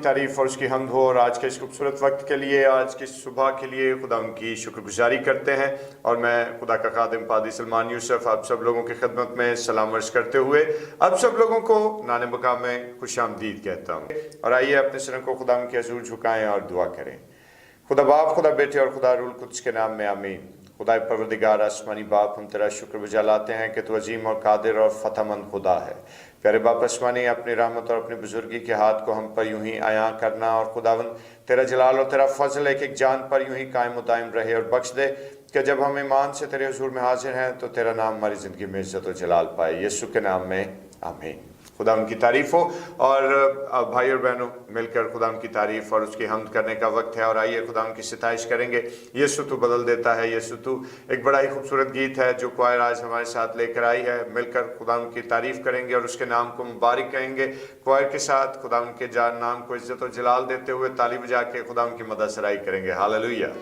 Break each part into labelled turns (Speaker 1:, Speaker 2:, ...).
Speaker 1: तारीफ़ और उसकी हम्द हो, और आज के इस खूबसूरत वक्त के लिए, आज की सुबह के लिए खुदा की शुक्रगुजारी करते हैं। और मैं खुदा का खादिम पादी सलमान यूसुफ आप सब लोगों की खिदमत में सलाम अर्ज़ करते हुए आप सब लोगों को नाने मकाम में खुशामदीद कहता हूँ। और आइए अपने सिरों को खुदा के हज़ूर झुकाएँ और दुआ करें। खुदा बाप, खुदा बेटे और खुदा रूल कुद्स के नाम में आमीन। खुदा परवरदिगार आसमानी बाप, हम तेरा शुक्र बजा लाते हैं कि तू अजीम और कादिर और फतहमंद खुदा है। प्यारे बाप आसमानी, अपनी रहमत और अपनी बुजुर्गी के हाथ को हम पर यूं ही आया करना, और खुदावन तेरा जलाल और तेरा फजल एक एक जान पर यूं ही कायम व दायम रहे, और बख्श दे कि जब हम ईमान से तेरे हुजूर में हाजिर हैं तो तेरा नाम हमारी ज़िंदगी में इज्जत और जलाल पाए। यीशु के नाम में आमीन। खुदा की तारीफ़ हो। और भाई और बहनों, मिलकर खुदा की तारीफ़ और उसकी हम्द करने का वक्त है। और आइए खुदा की सिताइश करेंगे। यीशु तू बदल देता है, यीशु तू एक बड़ा ही खूबसूरत गीत है जो क्वायर आज हमारे साथ लेकर आई है। मिलकर खुदा की तारीफ़ करेंगे और उसके नाम को मुबारक कहेंगे। क्वायर के साथ खुदा के नाम को इज्जत और जलाल देते हुए ताली बजा के खुदा की मदद सराई करेंगे। हालेलुया।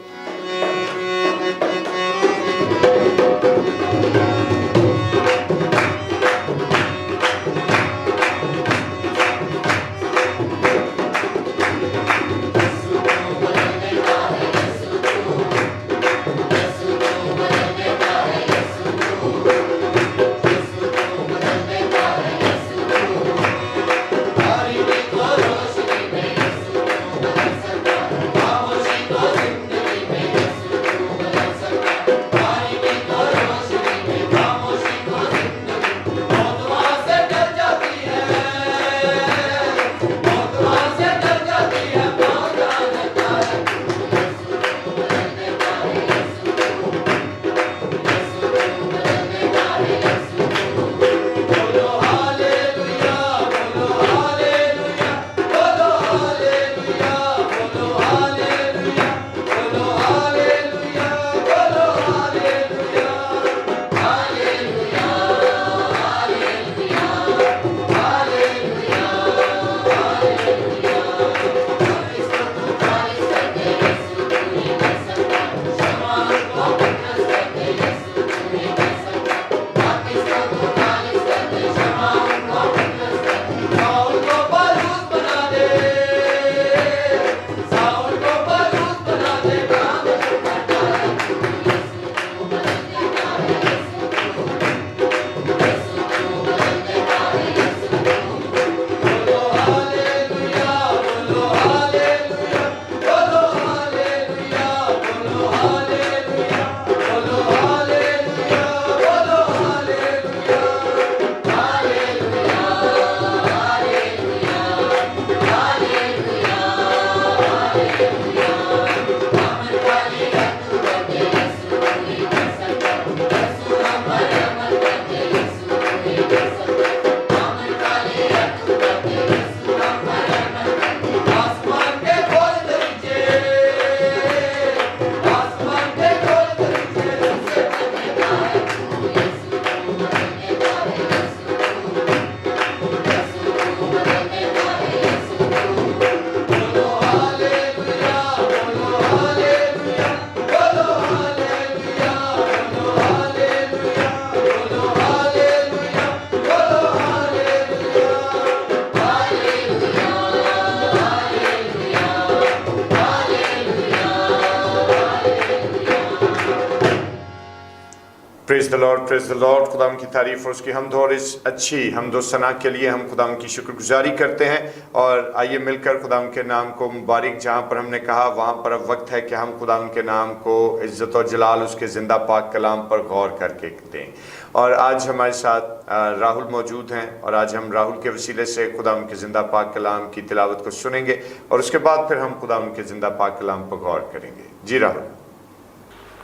Speaker 1: Praise the Lord. खुदा की तारीफ़ और उसकी हम्द और इस अच्छी हम्द और सना के लिए हम खुदा की शुक्रगुजारी करते हैं। और आइए मिलकर खुदा के नाम को मुबारक, जहाँ पर हमने कहा वहाँ पर अब वक्त है कि हम खुदा के नाम को इज़्ज़त और जलाल उसके ज़िंदा पाक कलाम पर गौर करके दें। और आज हमारे साथ राहुल मौजूद हैं, और आज हम राहुल के वसीले से खुदा के ज़िंदा पाक कलाम की तिलावत को सुनेंगे, और उसके बाद फिर हम खुदा के ज़िंदा पाक कलाम पर गौर करेंगे। जी राहुल।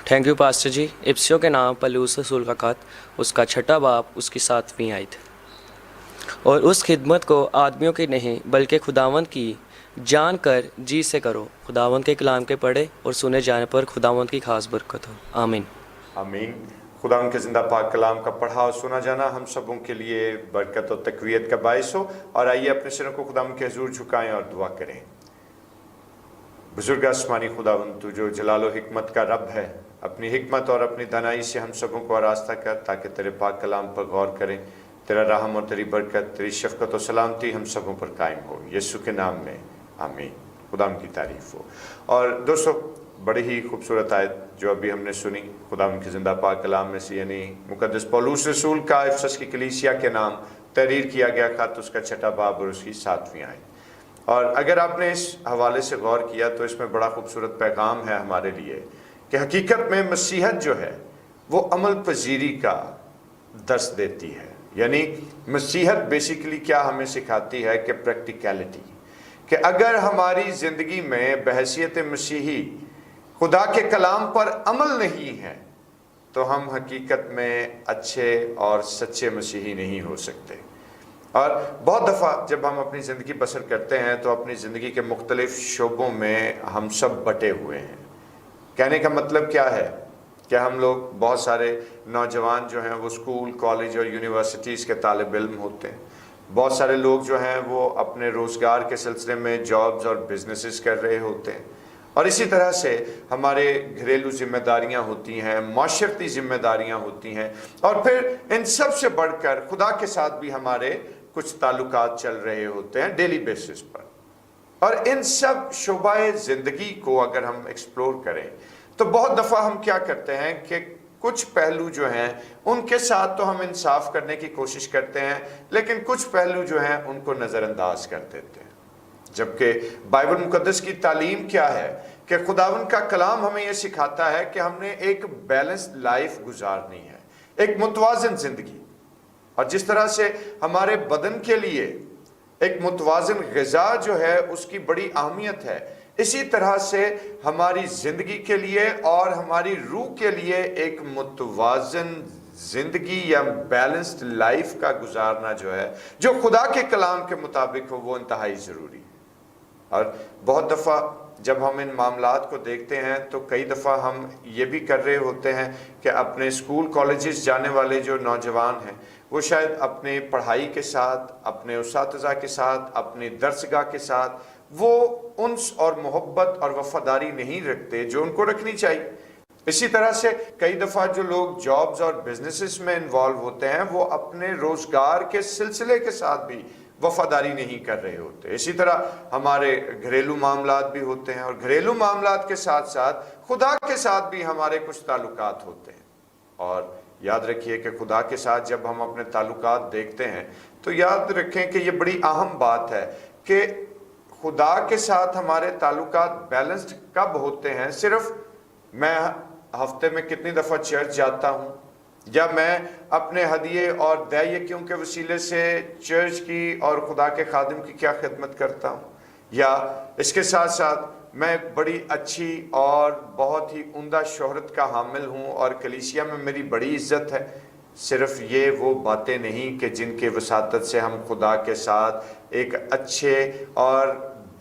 Speaker 2: थैंक यू पास्टर जी। इब्सियों के नाम पलूस रसूल का खत, उसका छठा बाब, उसकी 7वीं आयत। और उस खिदमत को आदमियों की नहीं बल्कि खुदावंद की जान कर जी से करो। खुदावंद के कलाम के पढ़े और सुने जाने पर खुदावंद की खास बरकत हो। आमीन
Speaker 1: आमीन। खुदा के ज़िंदा पाक कलाम का पढ़ा और सुना जाना हम सबों के लिए बरकत और तकवीत का बायस हो। और आइए अपने सिरों को खुदा के हजूर झुकाएं और दुआ करें। बुजुर्ग आसमानी खुदावंद, तू जो जलालो हिकमत का रब है, अपनी हिकमत और अपनी दानाई से हम सबों को आरास्ता कर, ताकि तेरे पाक कलाम पर गौर करें। तेरा रहम और तेरी बरकत, तेरी शफकत और सलामती हम सबों पर कायम हो। यीशु के नाम में आमीन। खुदा की तारीफ हो। और दोस्तों, बड़ी ही खूबसूरत आयत जो अभी हमने सुनी खुदा की ज़िंदा पाक कलाम में से, यानी मुकद्दस पौलुस रसूल का इफिसस की कलीसिया के नाम तहरीर किया गया खत, उसका 6वां बाब और उसकी 7वीं आयत। और अगर आपने इस हवाले से गौर किया तो इसमें बड़ा खूबसूरत पैगाम है हमारे लिए कि हकीकत में मसीहत जो है वो अमल पजीरी का दर्स देती है। यानी मसीहत बेसिकली क्या हमें सिखाती है कि प्रैक्टिकलिटी, कि अगर हमारी ज़िंदगी में बहैसियत मसीही खुदा के कलाम पर अमल नहीं है तो हम हकीकत में अच्छे और सच्चे मसीही नहीं हो सकते। और बहुत दफ़ा जब हम अपनी ज़िंदगी बसर करते हैं तो अपनी ज़िंदगी के मुख्तलिफ़ शोबों में हम सब बटे हुए हैं। कहने का मतलब क्या है कि हम लोग, बहुत सारे नौजवान जो हैं वो स्कूल, कॉलेज और यूनिवर्सिटीज़ के तालिब इल्म होते हैं। बहुत सारे लोग जो हैं वो अपने रोज़गार के सिलसिले में जॉब्स और बिजनेसेस कर रहे होते हैं। और इसी तरह से हमारे घरेलू जिम्मेदारियां होती हैं, माशरती जिम्मेदारियां होती हैं, और फिर इन सब से बढ़कर खुदा के साथ भी हमारे कुछ ताल्लुकात चल रहे होते हैं डेली बेसिस पर। और इन सब शोबाए ज़िंदगी को अगर हम एक्सप्लोर करें तो बहुत दफ़ा हम क्या करते हैं कि कुछ पहलू जो हैं उनके साथ तो हम इंसाफ करने की कोशिश करते हैं, लेकिन कुछ पहलू जो हैं उनको नज़रअंदाज कर देते हैं। जबकि बाइबल मुकद्दस की तालीम क्या है कि खुदावंद का कलाम हमें यह सिखाता है कि हमने एक बैलेंस्ड लाइफ गुजारनी है, एक मुतवाज़न ज़िंदगी। और जिस तरह से हमारे बदन के लिए एक मुतवाज़न ग़िज़ा जो है उसकी बड़ी अहमियत है, इसी तरह से हमारी ज़िंदगी के लिए और हमारी रूह के लिए एक मुतवाज़न ज़िंदगी या बैलेंस्ड लाइफ का गुजारना जो है, जो खुदा के कलाम के मुताबिक हो, वो इंतहाई ज़रूरी है। और बहुत दफ़ा जब हम इन मामलात को देखते हैं तो कई दफ़ा हम ये भी कर रहे होते हैं कि अपने स्कूल कॉलेजेस जाने वाले जो नौजवान हैं वो शायद अपने पढ़ाई के साथ, अपने उस्ताज़ा के साथ, अपनी दरसगाह के साथ वो उन्स और मोहब्बत और वफ़ादारी नहीं रखते जो उनको रखनी चाहिए। इसी तरह से कई दफ़ा जो लोग जॉब्स और बिजनेसेस में इन्वॉल्व होते हैं वो अपने रोज़गार के सिलसिले के साथ भी वफ़ादारी नहीं कर रहे होते। इसी तरह हमारे घरेलू मामलात भी होते हैं, और घरेलू मामलात के साथ साथ खुदा के साथ भी हमारे कुछ ताल्लुकात होते हैं। और याद रखिए कि खुदा के साथ जब हम अपने ताल्लुकात देखते हैं तो याद रखें कि ये बड़ी अहम बात है कि खुदा के साथ हमारे ताल्लुकात बैलेंस्ड कब होते हैं। सिर्फ मैं हफ्ते में कितनी दफ़ा चर्च जाता हूँ, या मैं अपने हदिये और दयायकियों के वसीले से चर्च की और खुदा के खादिम की क्या खिदमत करता हूँ, या इसके साथ साथ मैं बड़ी अच्छी और बहुत ही उम्दा शोहरत का हामिल हूँ और कलीसिया में मेरी बड़ी इज्जत है। सिर्फ ये वो बातें नहीं कि जिनके वसातत से हम खुदा के साथ एक अच्छे और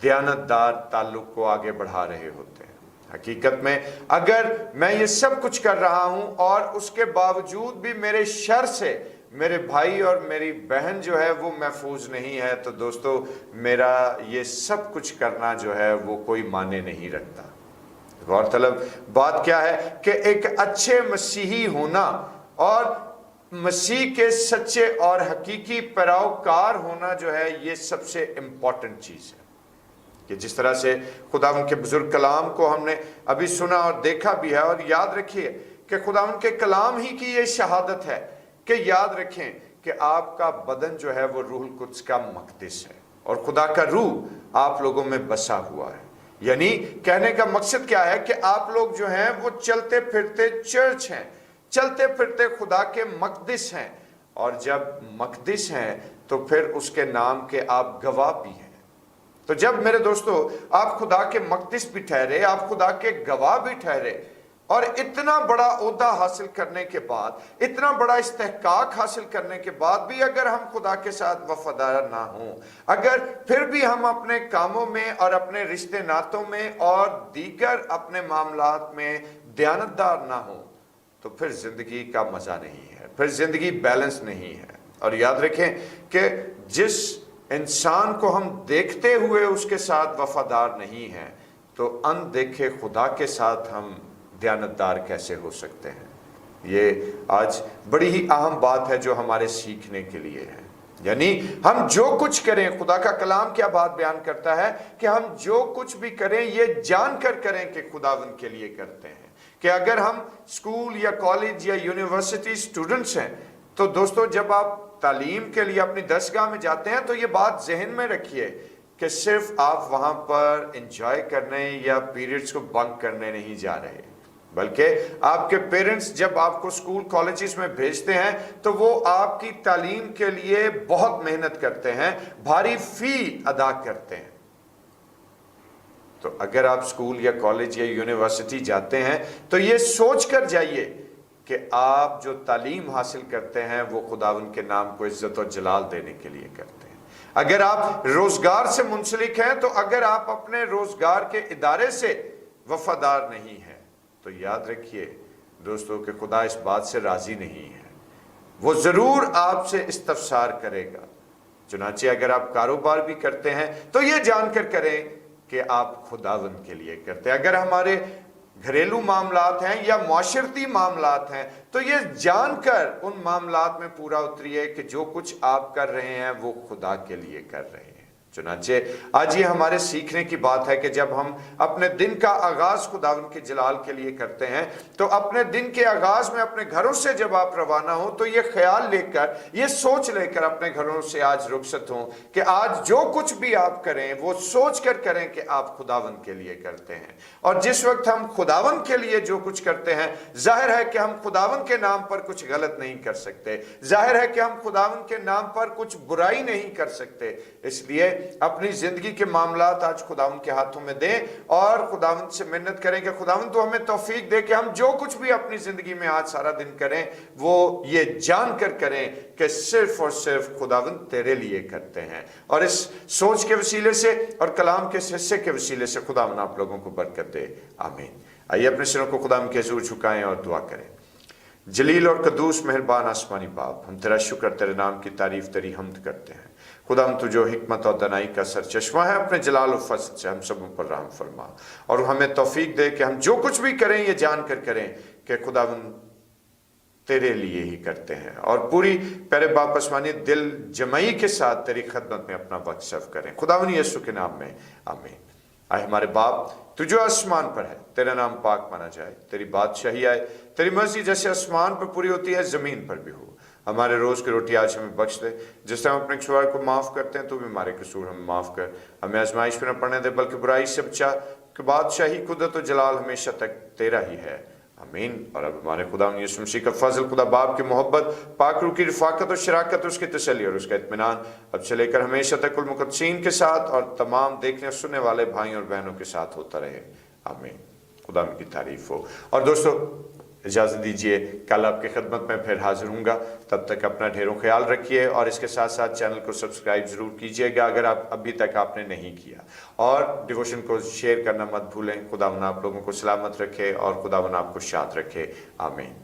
Speaker 1: दयानतदार ताल्लुक़ को आगे बढ़ा रहे होते हैं। हकीकत में अगर मैं ये सब कुछ कर रहा हूँ और उसके बावजूद भी मेरे शर से मेरे भाई और मेरी बहन जो है वो महफूज नहीं है, तो दोस्तों मेरा ये सब कुछ करना जो है वो कोई माने नहीं रखता। गौरतलब बात क्या है कि एक अच्छे मसीही होना और मसीह के सच्चे और हकीकी पैरोकार होना जो है ये सबसे इम्पॉर्टेंट चीज़ है। कि जिस तरह से खुदावंद के बुजुर्ग कलाम को हमने अभी सुना और देखा भी है, और याद रखिए कि खुदावंद के कलाम ही की ये शहादत है कि याद रखें कि आपका बदन जो है वो रूहुल कुद्स का मक़दिस है और खुदा का रूह आप लोगों में बसा हुआ है। यानी कहने का मकसद क्या है कि आप लोग जो हैं वो चलते फिरते चर्च हैं, चलते फिरते खुदा के मक़दिस हैं, और जब मक़दिस हैं तो फिर उसके नाम के आप गवाह भी हैं। तो जब मेरे दोस्तों आप खुदा के मक़दिस भी ठहरे, आप खुदा के गवाह भी ठहरे, और इतना बड़ा ओहदा हासिल करने के बाद, इतना बड़ा इस्तेहकाक हासिल करने के बाद भी अगर हम खुदा के साथ वफादार ना हों, अगर फिर भी हम अपने कामों में और अपने रिश्ते नातों में और दीगर अपने मामलात में दयानतदार ना हो, तो फिर ज़िंदगी का मज़ा नहीं है, फिर ज़िंदगी बैलेंस नहीं है। और याद रखें कि जिस इंसान को हम देखते हुए उसके साथ वफादार नहीं हैं, तो अनदेखे खुदा के साथ हम दयानतदार कैसे हो सकते हैं। ये आज बड़ी ही अहम बात है जो हमारे सीखने के लिए है। यानी हम जो कुछ करें, खुदा का कलाम क्या बात बयान करता है कि हम जो कुछ भी करें ये जानकर करें कि खुदावंद के लिए करते हैं। कि अगर हम स्कूल या कॉलेज या यूनिवर्सिटी स्टूडेंट्स हैं, तो दोस्तों जब आप तालीम के लिए अपनी दरसगाह में जाते हैं तो ये बात जहन में रखिए कि सिर्फ आप वहां पर एंजॉय करने या पीरियड्स को बंक करने नहीं जा रहे, बल्कि आपके पेरेंट्स जब आपको स्कूल कॉलेजेस में भेजते हैं तो वो आपकी तालीम के लिए बहुत मेहनत करते हैं, भारी फी अदा करते हैं। तो अगर आप स्कूल या कॉलेज या यूनिवर्सिटी जाते हैं तो ये सोच कर जाइए कि आप जो तालीम हासिल करते हैं वो खुदावंद के नाम को इज्जत और जलाल देने के लिए करते हैं। अगर आप रोजगार से मुंसलिक हैं, तो अगर आप अपने रोजगार के इदारे से वफादार नहीं हैं, तो याद रखिए दोस्तों कि खुदा इस बात से राजी नहीं है, वो जरूर आपसे इस्तफसार करेगा। चुनांचे अगर आप कारोबार भी करते हैं तो ये जानकर करें कि आप खुदावंद के लिए करते हैं। अगर हमारे घरेलू मामलात हैं या माशरती मामलात हैं तो ये जानकर उन मामलात में पूरा उतरिए कि जो कुछ आप कर रहे हैं वो खुदा के लिए कर रहे हैं। चुनांचे आज ये हमारे सीखने की बात है कि जब हम अपने दिन का आगाज खुदावंद के जलाल के लिए करते हैं तो अपने दिन के आगाज में अपने घरों से जब आप रवाना हो तो ये ख्याल लेकर, ये सोच लेकर अपने घरों से आज रुखसत हो कि आज जो कुछ भी आप करें वो सोच कर करें कि आप खुदावंद के लिए करते हैं। और जिस वक्त हम खुदावंद के लिए जो कुछ करते हैं, जाहिर है कि हम खुदावंद के नाम पर कुछ गलत नहीं कर सकते, जाहिर है कि हम खुदावंद के नाम पर कुछ बुराई नहीं कर सकते। इसलिए अपनी जिंदगी के मामलात आज खुदावंद के हाथों में दें और खुदावंद से मिन्नत करें कि खुदावंद तो हमें तौफीक दे कि हम जो कुछ भी अपनी जिंदगी में आज सारा दिन करें वो ये जानकर करें कि सिर्फ और सिर्फ खुदावंद तेरे लिए करते हैं। और इस सोच के वसीले से और कलाम के इस हिस्से के वसीले से खुदावंद आप लोगों को बरकत दे, आमीन। आइए अपने सिरों को खुदावंद के हुजूर झुकाएं और दुआ करें। जलील और कदूस मेहरबान आसमानी बाप, हम तेरा शुक्र, तेरे नाम की तारीफ, तेरी हम्द करते हैं। खुदा हम तो जो हिकमत और दनाई का सरचश्मा है, अपने जलाल और फज़ल से हम सबों पर रहम फरमा और हमें तौफीक दे कि हम जो कुछ भी करें ये जान कर करें कि खुदावंद तेरे लिए ही करते हैं और पूरी प्यारे बाप आसमानी दिल जमई के साथ तेरी खदमत में अपना वक्त सर्व करें। खुदावंद यीशु के नाम में आमीन। आए हमारे बाप, तू जो आसमान पर है, तेरा नाम पाक माना जाए, तेरी बादशाही आए, तेरी मर्जी जैसे आसमान पर पूरी होती है ज़मीन पर भी हो। हमारे रोज़ की रोटी आज हमें बख्श दे, जिस तरह हम अपने कसूर को माफ़ करते हैं तो भी हमारे कसूर हमें माफ़ कर। हमें आजमाइश में न पड़ने दे बल्कि बुराई से बचा, कि बादशाही, कुदरत और जलाल हमेशा तक तेरा ही है, आमीन। और अब हमारे खुदा यीशु मसीह का फजल, खुदा बाप की मोहब्बत, पाक रूह की रफ़ाकत और शराकत, उसकी तसल्ली और उसका इत्मीनान अब से लेकर हमेशा तक कुल मुक़द्दसीन के साथ और तमाम देखने और सुनने वाले भाइयों और बहनों के साथ होता रहे, आमीन। खुदा की तारीफ हो। और दोस्तों इजाज़त दीजिए, कल आपकी खिदमत में फिर हाजिर हूँगा। तब तक अपना ढेरों ख्याल रखिए और इसके साथ साथ चैनल को सब्सक्राइब ज़रूर कीजिएगा अगर आप अभी तक आपने नहीं किया, और डिवोशन को शेयर करना मत भूलें। खुदावन आप लोगों को सलामत रखे और खुदावन आपको शाद रखे, आमीन।